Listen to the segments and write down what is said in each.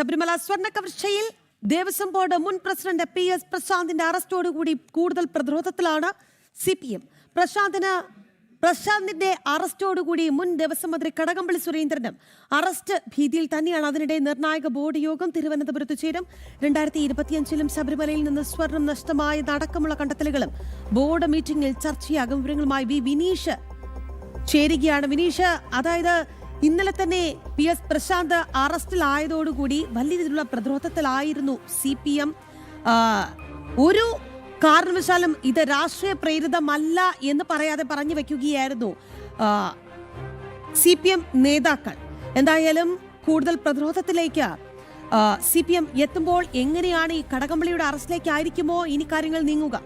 ശബരിമല സ്വർണ്ണ കവർച്ചയിൽ ദേവസ്വം ബോർഡ് മുൻ president PS പ്രശാന്തിന്റെ അറസ്റ്റോടുകൂടി കൂടുതൽ പ്രതിരോധത്തിലാണ് CPM. പ്രശാന്തിന്റെ അറസ്റ്റോടുകൂടി മുൻ ദേവസ്വം മന്ത്രി കടകംപള്ളി സുരേന്ദ്രനും അറസ്റ്റ് ഭീതിയിൽ തന്നെയാണ്. അതിനിടെ നിർണായക ബോർഡ് യോഗം തിരുവനന്തപുരത്ത് ചേരും. 2025 ശബരിമലയിൽ നിന്ന് സ്വർണം നഷ്ടമായതടക്കമുള്ള കണ്ടെത്തലുകളും ബോർഡ് മീറ്റിംഗിൽ ചർച്ചയാകും. വിവരങ്ങളുമായി വിനീഷ് ചേരുകയാണ്. വിനീഷ്, അതായത് ഇന്നലെ തന്നെ PS പ്രശാന്ത് അറസ്റ്റിലായതോടുകൂടി വലിയ രീതിയിലുള്ള പ്രതിരോധത്തിലായിരുന്നു CPM. ഒരു കാരണവശാലും ഇത് രാഷ്ട്രീയ പ്രേരിതമല്ല എന്ന് പറയാതെ പറഞ്ഞു വെക്കുകയായിരുന്നു CPM നേതാക്കൾ. എന്തായാലും കൂടുതൽ പ്രതിരോധത്തിലേക്ക് CPM എത്തുമ്പോൾ എങ്ങനെയാണ് ഈ കടകംപള്ളിയുടെ അറസ്റ്റിലേക്കായിരിക്കുമോ ഇനി കാര്യങ്ങൾ നീങ്ങുക?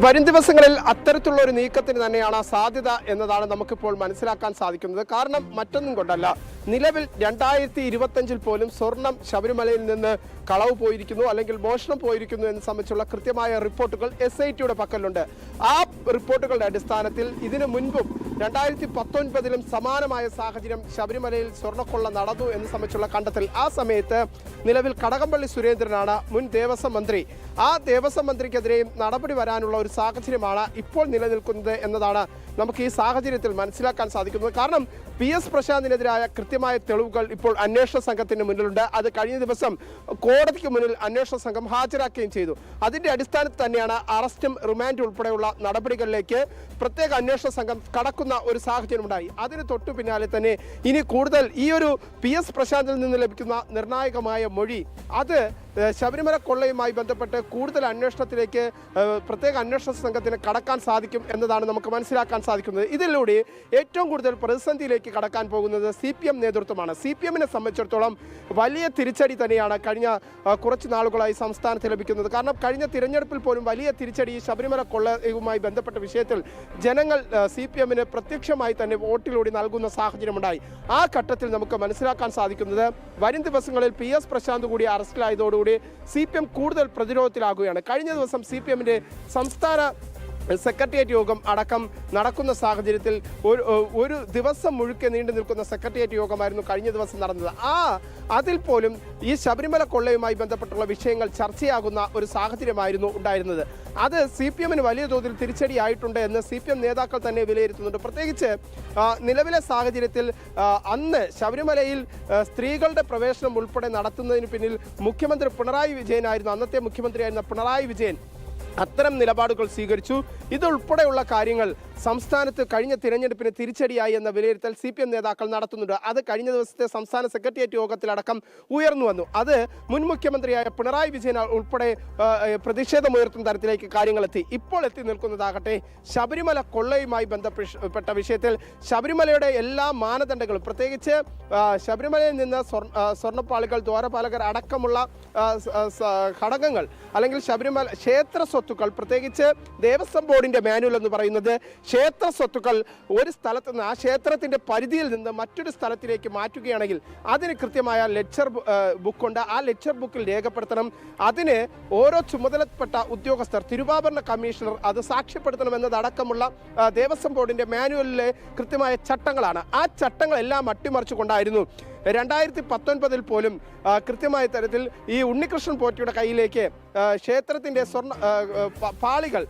വരും ദിവസങ്ങളിൽ അത്തരത്തിലുള്ള ഒരു നീക്കത്തിന് തന്നെയാണ് സാധ്യത എന്നതാണ് നമുക്കിപ്പോൾ മനസ്സിലാക്കാൻ സാധിക്കുന്നത്. കാരണം മറ്റൊന്നും കൊണ്ടല്ല, നിലവിൽ 2025 പോലും സ്വർണം ശബരിമലയിൽ നിന്ന് കളവ് പോയിരിക്കുന്നു അല്ലെങ്കിൽ മോഷണം പോയിരിക്കുന്നു എന്ന് സംബന്ധിച്ചുള്ള കൃത്യമായ റിപ്പോർട്ടുകൾ SITയുടെ പക്കലുണ്ട്. ആ റിപ്പോർട്ടുകളുടെ അടിസ്ഥാനത്തിൽ ഇതിനു മുൻപും 2019 സമാനമായ സാഹചര്യം ശബരിമലയിൽ സ്വർണ്ണക്കൊള്ള നടന്നു എന്ന് സംബന്ധിച്ചുള്ള കണ്ടെത്തൽ. ആ സമയത്ത് നിലവിൽ കടകംപള്ളി സുരേന്ദ്രനാണ് മുൻ ദേവസ്വം മന്ത്രി. ആ ദേവസ്വം മന്ത്രിക്കെതിരെയും നടപടി വരാനുള്ള ഒരു സാഹചര്യമാണ് ഇപ്പോൾ നിലനിൽക്കുന്നത് എന്നതാണ് നമുക്ക് ഈ സാഹചര്യത്തിൽ മനസ്സിലാക്കാൻ സാധിക്കുന്നത്. കാരണം PS പ്രശാന്തിനെതിരായ കൃത്യമായ തെളിവുകൾ ഇപ്പോൾ അന്വേഷണ സംഘത്തിന് മുന്നിലുണ്ട്. അത് കഴിഞ്ഞ ദിവസം കോടതിക്ക് മുന്നിൽ അന്വേഷണ സംഘം ഹാജരാക്കുകയും ചെയ്തു. അതിന്റെ അടിസ്ഥാനത്തിൽ തന്നെയാണ് അറസ്റ്റും റിമാൻഡും ഉൾപ്പെടെയുള്ള നടപടികളിലേക്ക് പ്രത്യേക അന്വേഷണ സംഘം കടക്കുന്ന ഒരു സാഹചര്യം ഉണ്ടായി. അതിന് തൊട്ടു പിന്നാലെ തന്നെ ഇനി കൂടുതൽ ഈ ഒരു PS പ്രശാന്തിൽ നിന്ന് ലഭിക്കുന്ന നിർണായകമായ മൊഴി അത് ശബരിമല കൊള്ളയുമായി ബന്ധപ്പെട്ട് കൂടുതൽ അന്വേഷണത്തിലേക്ക് പ്രത്യേക അന്വേഷണ സംഘത്തിന് കടക്കാൻ സാധിക്കും എന്നതാണ് നമുക്ക് മനസ്സിലാക്കാൻ സാധിക്കുന്നത്. ഇതിലൂടെ ഏറ്റവും കൂടുതൽ പ്രതിസന്ധിയിലേക്ക് കടക്കാൻ പോകുന്നത് CPM നേതൃത്വമാണ്. CPMനെ സംബന്ധിച്ചിടത്തോളം വലിയ തിരിച്ചടി തന്നെയാണ് കഴിഞ്ഞ കുറച്ച് നാളുകളായി സംസ്ഥാനത്ത് ലഭിക്കുന്നത്. കാരണം കഴിഞ്ഞ തിരഞ്ഞെടുപ്പിൽ പോലും വലിയ തിരിച്ചടി ശബരിമല കൊള്ളയുമായി ബന്ധപ്പെട്ട വിഷയത്തിൽ ജനങ്ങൾ CPMന് പ്രത്യക്ഷമായി തന്നെ വോട്ടിലൂടെ നൽകുന്ന സാഹചര്യമുണ്ടായി. ആ ഘട്ടത്തിൽ നമുക്ക് മനസ്സിലാക്കാൻ സാധിക്കുന്നത് വരും ദിവസങ്ങളിൽ PS പ്രശാന്ത് കൂടി അറസ്റ്റിലായതോടുകൂടി CPM കൂടുതൽ പ്രതിരോധത്തിലാകുകയാണ്. കഴിഞ്ഞ ദിവസം CPMന്റെ സംസ്ഥാന സെക്രട്ടേറിയറ്റ് യോഗം അടക്കം നടക്കുന്ന സാഹചര്യത്തിൽ ഒരു ദിവസം മുഴുക്കെ നീണ്ടു നിൽക്കുന്ന സെക്രട്ടേറിയറ്റ് യോഗമായിരുന്നു കഴിഞ്ഞ ദിവസം നടന്നത്. അതിൽ പോലും ഈ ശബരിമല കൊള്ളയുമായി ബന്ധപ്പെട്ടുള്ള വിഷയങ്ങൾ ചർച്ചയാകുന്ന ഒരു സാഹചര്യമായിരുന്നു ഉണ്ടായിരുന്നത്. അത് CPMന് വലിയ തോതിൽ തിരിച്ചടിയായിട്ടുണ്ട് എന്ന് CPM നേതാക്കൾ തന്നെ വിലയിരുത്തുന്നുണ്ട്. പ്രത്യേകിച്ച് നിലവിലെ സാഹചര്യത്തിൽ അന്ന് ശബരിമലയിൽ സ്ത്രീകളുടെ പ്രവേശനം ഉൾപ്പെടെ നടത്തുന്നതിന് പിന്നിൽ മുഖ്യമന്ത്രി പിണറായി വിജയനായിരുന്നു. അന്നത്തെ മുഖ്യമന്ത്രിയായിരുന്ന പിണറായി വിജയൻ അത്തരം നിലപാടുകൾ സ്വീകരിച്ചു. ഇതുൾപ്പെടെയുള്ള കാര്യങ്ങൾ സംസ്ഥാനത്ത് കഴിഞ്ഞ തിരഞ്ഞെടുപ്പിന് തിരിച്ചടിയായി എന്ന വിലയിരുത്തൽ CPM നേതാക്കൾ നടത്തുന്നുണ്ട്. അത് കഴിഞ്ഞ ദിവസത്തെ സംസ്ഥാന സെക്രട്ടേറിയറ്റ് യോഗത്തിലടക്കം ഉയർന്നു വന്നു. അത് മുൻ മുഖ്യമന്ത്രിയായ പിണറായി വിജയൻ ഉൾപ്പെടെ പ്രതിഷേധമുയർത്തുന്ന തരത്തിലേക്ക് കാര്യങ്ങളെത്തി. ഇപ്പോൾ എത്തി നിൽക്കുന്നതാകട്ടെ ശബരിമല കൊള്ളയുമായി ബന്ധപ്പെട്ട വിഷയത്തിൽ ശബരിമലയുടെ എല്ലാ മാനദണ്ഡങ്ങളും, പ്രത്യേകിച്ച് ശബരിമലയിൽ നിന്ന് സ്വർണ്ണപ്പാളികൾ, ദ്വാരപാലകർ അടക്കമുള്ള ഘടകങ്ങൾ അല്ലെങ്കിൽ ശബരിമല ക്ഷേത്ര സ്വത്തുക്കൾ, പ്രത്യേകിച്ച് ദേവസ്വം ബോർഡിന്റെ മാനുവൽ എന്ന് പറയുന്നത് ക്ഷേത്ര സ്വത്തുക്കൾ ഒരു സ്ഥലത്ത് നിന്ന് ആ ക്ഷേത്രത്തിന്റെ പരിധിയിൽ നിന്ന് മറ്റൊരു സ്ഥലത്തിലേക്ക് മാറ്റുകയാണെങ്കിൽ അതിന് കൃത്യമായ ലെക്ചർ ബുക്കുണ്ട്. ആ ലെക്ചർ ബുക്കിൽ രേഖപ്പെടുത്തണം. അതിന് ഓരോ ചുമതലപ്പെട്ട ഉദ്യോഗസ്ഥർ, തിരുവാഭരണ കമ്മീഷണർ അത് സാക്ഷ്യപ്പെടുത്തണമെന്നതടക്കമുള്ള ദേവസ്വം ബോർഡിന്റെ മാനുവലിലെ കൃത്യമായ ചട്ടങ്ങളാണ്. ആ ചട്ടങ്ങളെല്ലാം അട്ടിമറിച്ചുകൊണ്ടായിരുന്നു 2019 പോലും കൃത്യമായ തരത്തിൽ ഈ ഉണ്ണികൃഷ്ണൻ പോറ്റിയുടെ കയ്യിലേക്ക് ക്ഷേത്രത്തിൻ്റെ പാളികൾ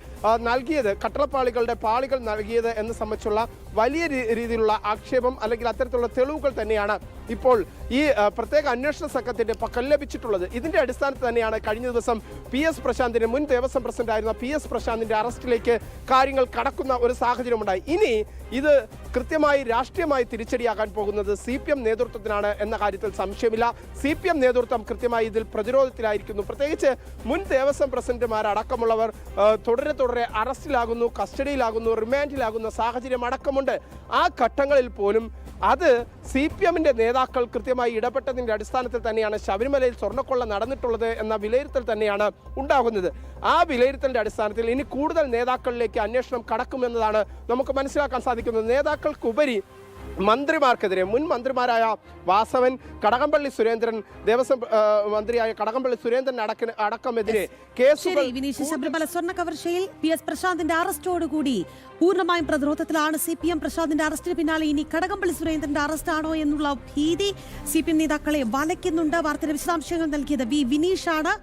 നൽകിയത്, കട്ടളപ്പാളികളുടെ പാളികൾ നൽകിയത് എന്ന് സംബന്ധിച്ചുള്ള വലിയ രീതിയിലുള്ള ആക്ഷേപം അല്ലെങ്കിൽ അത്തരത്തിലുള്ള തെളിവുകൾ തന്നെയാണ് ഇപ്പോൾ ഈ പ്രത്യേക അന്വേഷണ സംഘത്തിൻ്റെ പക്കൽ ലഭിച്ചിട്ടുള്ളത്. ഇതിൻ്റെ അടിസ്ഥാനത്തിൽ തന്നെയാണ് കഴിഞ്ഞ ദിവസം PS പ്രശാന്തിൻ്റെ മുൻ ദേവസ്വം പ്രസിഡന്റായിരുന്ന PS പ്രശാന്തിൻ്റെ അറസ്റ്റിലേക്ക് കാര്യങ്ങൾ കടക്കുന്ന ഒരു സാഹചര്യമുണ്ടായി. ഇനി ഇത് കൃത്യമായി രാഷ്ട്രീയമായി തിരിച്ചടിയാകാൻ പോകുന്നത് CPM നേതൃത്വത്തിനാണ് എന്ന കാര്യത്തിൽ സംശയമില്ല. CPM നേതൃത്വം കൃത്യമായി ഇതിൽ പ്രതിരോധത്തിലായിരിക്കുന്നു. പ്രത്യേകിച്ച് മുൻ ദേവസ്വം പ്രസിഡന്റുമാരടക്കമുള്ളവർ തുടരെ അറസ്റ്റിലാകുന്നു, കസ്റ്റഡിയിലാകുന്നു, റിമാൻഡിലാകുന്ന സാഹചര്യം അടക്കമുണ്ട്. ആ ഘട്ടങ്ങളിൽ പോലും അത് CPMന്റെ നേതാക്കൾ കൃത്യമായി ഇടപെട്ടതിൻ്റെ അടിസ്ഥാനത്തിൽ തന്നെയാണ് ശബരിമലയിൽ സ്വർണ്ണക്കൊള്ള നടന്നിട്ടുള്ളത് എന്ന വിലയിരുത്തൽ തന്നെയാണ് ഉണ്ടാകുന്നത്. ആ വിലയിരുത്തലിൻ്റെ അടിസ്ഥാനത്തിൽ ഇനി കൂടുതൽ നേതാക്കളിലേക്ക് അന്വേഷണം കടക്കുമെന്നതാണ് നമുക്ക് മനസ്സിലാക്കാൻ സാധിക്കുന്നത്. നേതാക്കൾക്കുപരി മന്ത്രിമാർക്കെതിരെ മുൻ മന്ത്രിമാരായ വാസവൻ, കടകംപള്ളി സുരേന്ദ്രൻ, ദേവസ്വം മന്ത്രിയായ കടകംപള്ളി സുരേന്ദ്രൻ അടക്കമെതിരെ കേസുകൾ. വിനീഷ്, ശബരിമല സ്വർണ്ണ കവർച്ചയിൽ PS പ്രശാന്തിന്റെ അറസ്റ്റോടുകൂടി പൂർണ്ണമായും പ്രതിരോധത്തിലാണ് CPM. പ്രശാന്തിന്റെ അറസ്റ്റിന് പിന്നാലെ ഇനി കടകംപള്ളി സുരേന്ദ്രന്റെ അറസ്റ്റ് ആണോ എന്നുള്ള ഭീതി CPM നേതാക്കളെ വലയ്ക്കുന്നുണ്ട്. വാർത്തയുടെ വിശദാംശങ്ങൾ നൽകിയത് വിനീഷാണ്.